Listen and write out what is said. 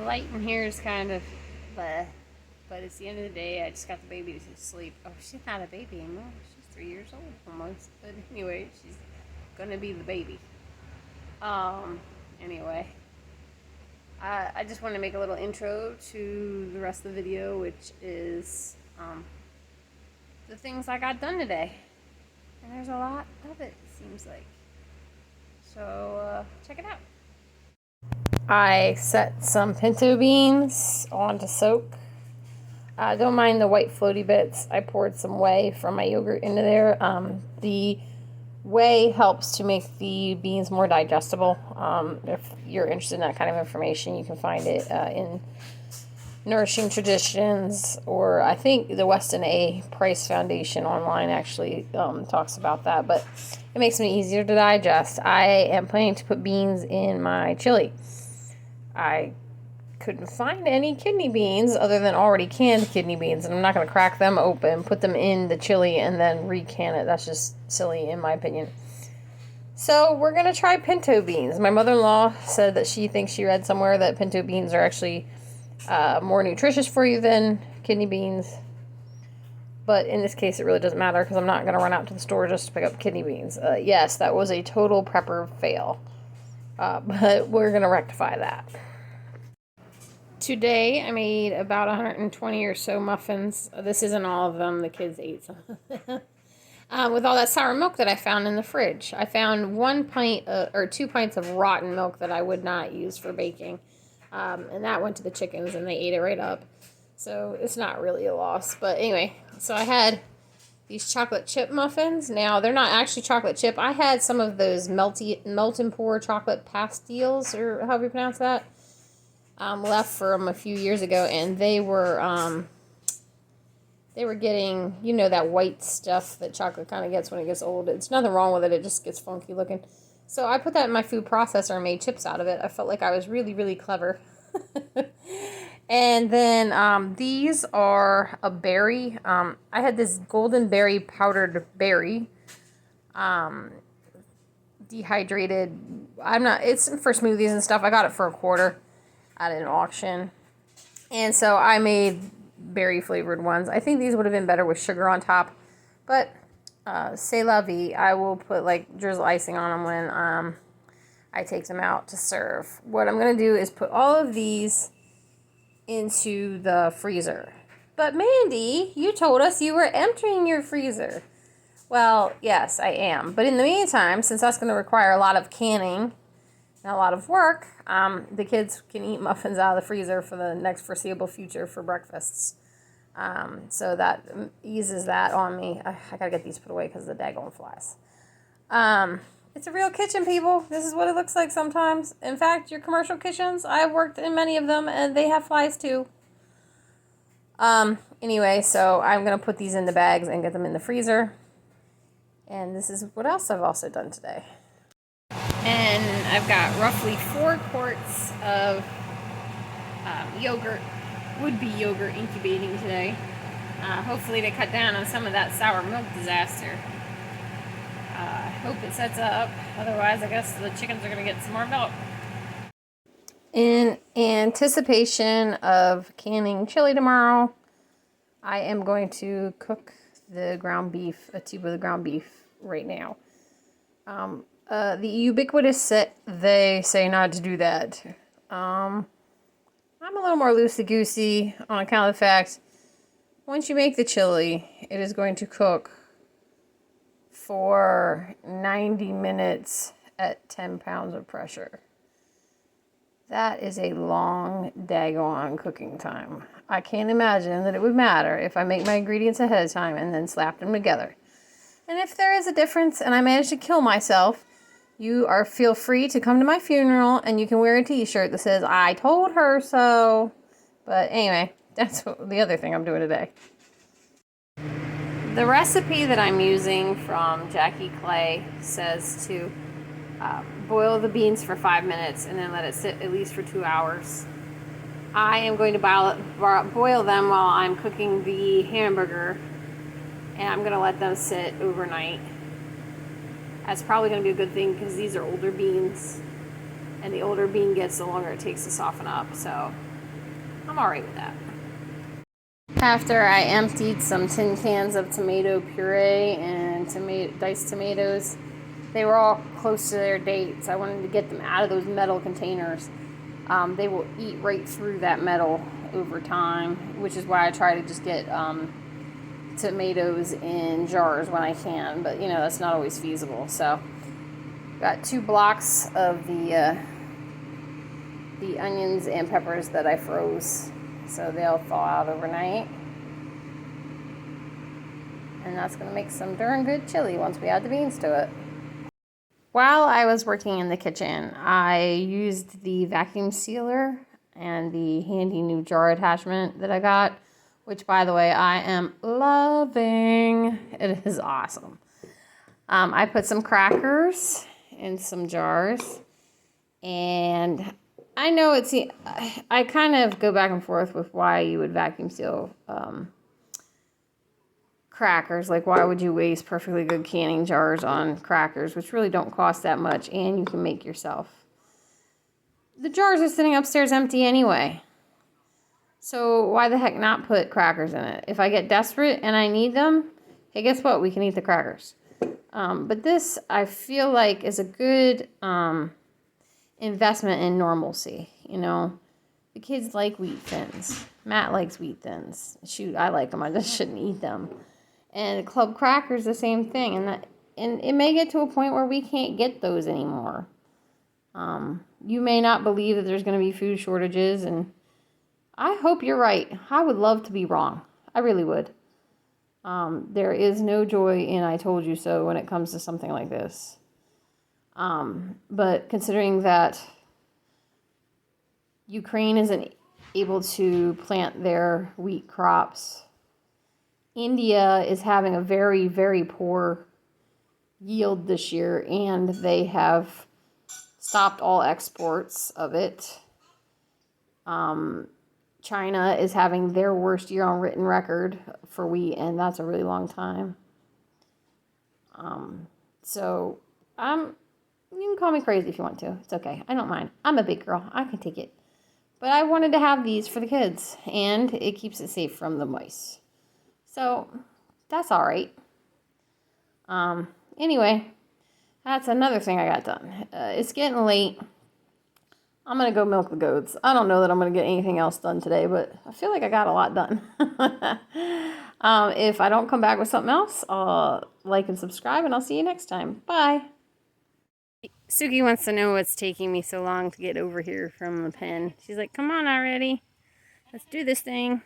light in here is kind of bleh, but it's the end of the day. I just got the baby to sleep. Oh, she's not a baby anymore. She's 3 years old almost. But anyway, she's gonna be the baby. Anyway, I just want to make a little intro to the rest of the video, which is the things I got done today. And there's a lot of it seems like. So check it out. I set some pinto beans on to soak. Don't mind the white floaty bits. I poured some whey from my yogurt into there. The whey helps to make the beans more digestible. If you're interested in that kind of information, you can find it in Nourishing Traditions, or I think the Weston A. Price Foundation online actually talks about that, but it makes me easier to digest. I am planning to put beans in my chili. I couldn't find any kidney beans other than already canned kidney beans, and I'm not going to crack them open, put them in the chili, and then recan it. That's just silly in my opinion. So we're going to try pinto beans. My mother-in-law said that she thinks she read somewhere that pinto beans are actually more nutritious for you than kidney beans. But in this case, it really doesn't matter because I'm not going to run out to the store just to pick up kidney beans. Yes, that was a total prepper fail. But we're going to rectify that. Today, I made about 120 or so muffins. This isn't all of them. The kids ate some of them. With all that sour milk that I found in the fridge. I found 1 pint or 2 pints of rotten milk that I would not use for baking. And that went to the chickens and they ate it right up. So it's not really a loss. But anyway, so I had these chocolate chip muffins. Now, they're not actually chocolate chip. I had some of those melt and pour chocolate pastilles, or however you pronounce that, left from a few years ago. And they were getting, you know, that white stuff that chocolate kind of gets when it gets old. It's nothing wrong with it. It just gets funky looking. So I put that in my food processor and made chips out of it. I felt like I was really, really clever. And then these are a berry. I had this golden berry powdered berry. Dehydrated. It's for smoothies and stuff. I got it for $0.25 at an auction. And so I made berry flavored ones. I think these would have been better with sugar on top. But c'est la vie. I will put like drizzle icing on them when I take them out to serve. What I'm going to do is put all of these into the freezer. But Mandy, you told us you were emptying your freezer. Well, yes, I am. But in the meantime, since that's going to require a lot of canning and a lot of work, the kids can eat muffins out of the freezer for the next foreseeable future for breakfasts. So that eases that on me. I gotta get these put away because of the daggone flies. It's a real kitchen, people. This is what it looks like sometimes. In fact, your commercial kitchens, I've worked in many of them, and they have flies too. Anyway, so I'm going to put these in the bags and get them in the freezer. And this is what else I've also done today. And I've got roughly 4 quarts of yogurt, would-be yogurt incubating today. Hopefully to cut down on some of that sour milk disaster. Hope it sets up. Otherwise, I guess the chickens are going to get some more milk. In anticipation of canning chili tomorrow, I am going to cook the ground beef, a tube of the ground beef right now. The ubiquitous they say not to do that. I'm a little more loosey-goosey on account of the fact once you make the chili, it is going to cook for 90 minutes at 10 pounds of pressure. That is a long daggone cooking time. I can't imagine that it would matter if I make my ingredients ahead of time and then slap them together. And if there is a difference and I manage to kill myself, feel free to come to my funeral and you can wear a t-shirt that says, I told her so. But anyway, that's the other thing I'm doing today. The recipe that I'm using from Jackie Clay says to boil the beans for 5 minutes and then let it sit at least for 2 hours. I am going to boil them while I'm cooking the hamburger, and I'm going to let them sit overnight. That's probably going to be a good thing because these are older beans, and the older bean gets, the longer it takes to soften up. So I'm alright with that. After I emptied some tin cans of tomato puree and diced tomatoes, they were all close to their dates. I wanted to get them out of those metal containers. They will eat right through that metal over time, which is why I try to just get tomatoes in jars when I can, but you know, that's not always feasible. So, got 2 blocks of the onions and peppers that I froze, so they'll thaw out overnight. And that's going to make some darn good chili once we add the beans to it. While I was working in the kitchen, I used the vacuum sealer and the handy new jar attachment that I got, which, by the way, I am loving. It is awesome. I put some crackers in some jars, and I know I kind of go back and forth with why you would vacuum seal crackers. Like, why would you waste perfectly good canning jars on crackers, which really don't cost that much, and you can make yourself? The jars are sitting upstairs empty anyway. So why the heck not put crackers in it? If I get desperate and I need them, hey, guess what? We can eat the crackers. But this, I feel like, is a good investment in normalcy. You know, the kids like wheat thins. Matt likes wheat thins. Shoot, I like them. I just shouldn't eat them. And club crackers, the same thing. And it may get to a point where we can't get those anymore. You may not believe that there's going to be food shortages, and I hope you're right. I would love to be wrong. I really would. There is no joy in I told you so when it comes to something like this. But considering that Ukraine isn't able to plant their wheat crops, India is having a very, very poor yield this year, and they have stopped all exports of it. China is having their worst year on written record for wheat, and that's a really long time. So you can call me crazy if you want to. It's okay. I don't mind. I'm a big girl. I can take it. But I wanted to have these for the kids, and it keeps it safe from the mice. So that's all right. Anyway, that's another thing I got done. It's getting late. I'm going to go milk the goats. I don't know that I'm going to get anything else done today, but I feel like I got a lot done. If I don't come back with something else, like and subscribe, and I'll see you next time. Bye. Suki wants to know what's taking me so long to get over here from the pen. She's like, come on already. Let's do this thing.